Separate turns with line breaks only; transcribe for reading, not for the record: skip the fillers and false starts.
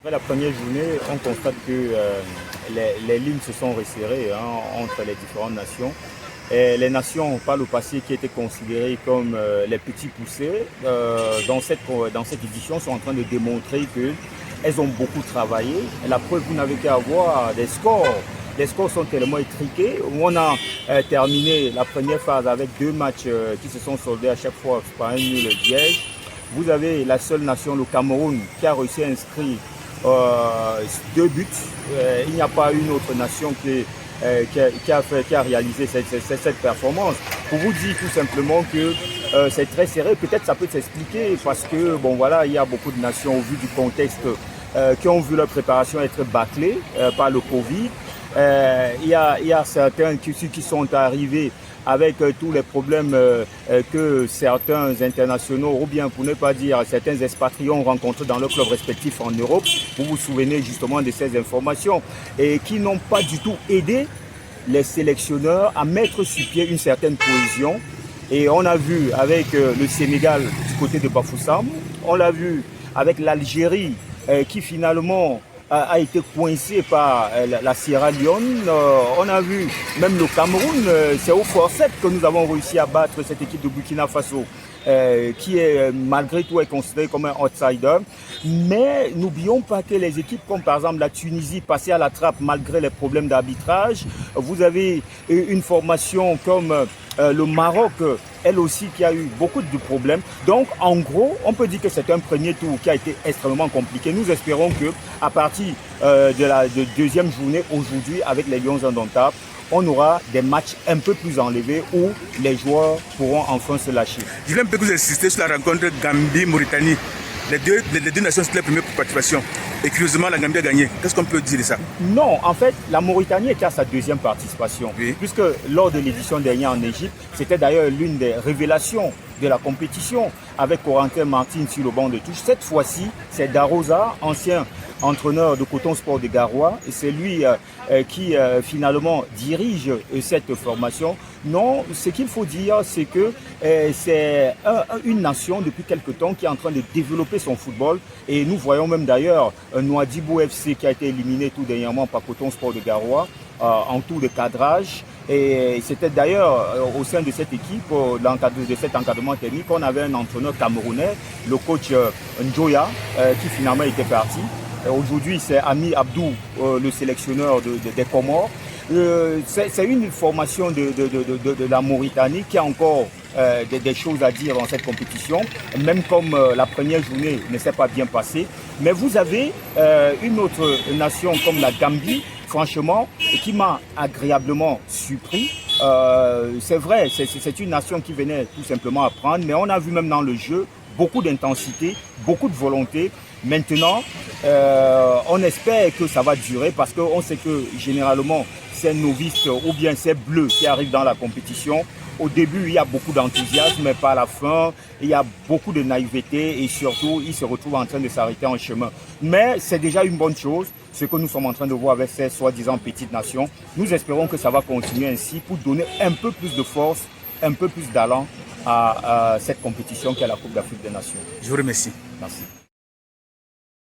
Après la première journée, on constate que les lignes se sont resserrées entre les différentes nations. Et les nations, par le passé, qui étaient considérées comme les petits poussés, dans cette édition, sont en train de démontrer qu'elles ont beaucoup travaillé. Et la preuve, vous n'avez qu'à voir des scores. Les scores sont tellement étriqués. On a terminé la première phase avec 2 matchs qui se sont soldés à chaque fois par un nul diège. Vous avez la seule nation, le Cameroun, qui a réussi à inscrire 2 buts. Il n'y a pas une autre nation qui a réalisé cette performance. Pour vous dire tout simplement que c'est très serré. Peut-être ça peut s'expliquer parce que bon voilà, il y a beaucoup de nations au vu du contexte qui ont vu leur préparation être bâclée par le Covid. Il y a certains qui sont arrivés avec tous les problèmes que certains internationaux, ou bien pour ne pas dire certains expatriés ont rencontrés dans leurs clubs respectifs en Europe. Vous vous souvenez justement de ces informations et qui n'ont pas du tout aidé les sélectionneurs à mettre sur pied une certaine cohésion. Et on a vu avec le Sénégal du côté de Bafoussam, on l'a vu avec l'Algérie qui finalement a été coincé par la Sierra Leone. On a vu même le Cameroun, c'est au forceps que nous avons réussi à battre cette équipe de Burkina Faso, qui est malgré tout est considérée comme un outsider. Mais n'oublions pas que les équipes comme par exemple la Tunisie passées à la trappe malgré les problèmes d'arbitrage. Vous avez une formation comme le Maroc, elle aussi qui a eu beaucoup de problèmes. Donc en gros, on peut dire que c'est un premier tour qui a été extrêmement compliqué. Nous espérons que à partir de la deuxième journée aujourd'hui avec les Lions indomptables, on aura des matchs un peu plus enlevés où les joueurs pourront enfin se lâcher.
Je voulais un peu que vous insistiez sur la rencontre Gambie-Mauritanie. Les deux nations, c'était la première participation. Et curieusement, la Gambie a gagné. Qu'est-ce qu'on peut dire de ça?
Non, en fait, la Mauritanie était à sa deuxième participation.
Oui.
Puisque lors de l'édition dernière en Égypte, c'était d'ailleurs l'une des révélations de la compétition avec Corentin Martin sur le banc de touche. Cette fois-ci, c'est Darosa, ancien entraîneur de Coton Sport de Garoua, et c'est lui qui finalement dirige cette formation. Non, ce qu'il faut dire, c'est que c'est une nation depuis quelque temps qui est en train de développer son football. Et nous voyons même d'ailleurs Nouadhibou FC qui a été éliminé tout dernièrement par Coton Sport de Garoua en tour de cadrage. Et c'était d'ailleurs au sein de cette équipe, de cet encadrement technique, on avait un entraîneur camerounais, le coach Njoya, qui finalement était parti. Aujourd'hui, c'est Ami Abdou, le sélectionneur des Comores. C'est une formation de la Mauritanie qui a encore des choses à dire dans cette compétition, même comme la première journée ne s'est pas bien passée. Mais vous avez une autre nation comme la Gambie, franchement, qui m'a agréablement surpris. C'est vrai, c'est une nation qui venait tout simplement apprendre, mais on a vu même dans le jeu beaucoup d'intensité, beaucoup de volonté. Maintenant, on espère que ça va durer parce qu'on sait que généralement, ces novices ou bien ces bleus qui arrivent dans la compétition, au début, il y a beaucoup d'enthousiasme, mais par la fin, il y a beaucoup de naïveté et surtout, ils se retrouvent en train de s'arrêter en chemin. Mais c'est déjà une bonne chose, ce que nous sommes en train de voir avec ces soi-disant petites nations. Nous espérons que ça va continuer ainsi pour donner un peu plus de force, un peu plus d'allant à cette compétition qui est la Coupe d'Afrique des Nations.
Je vous remercie.
Merci.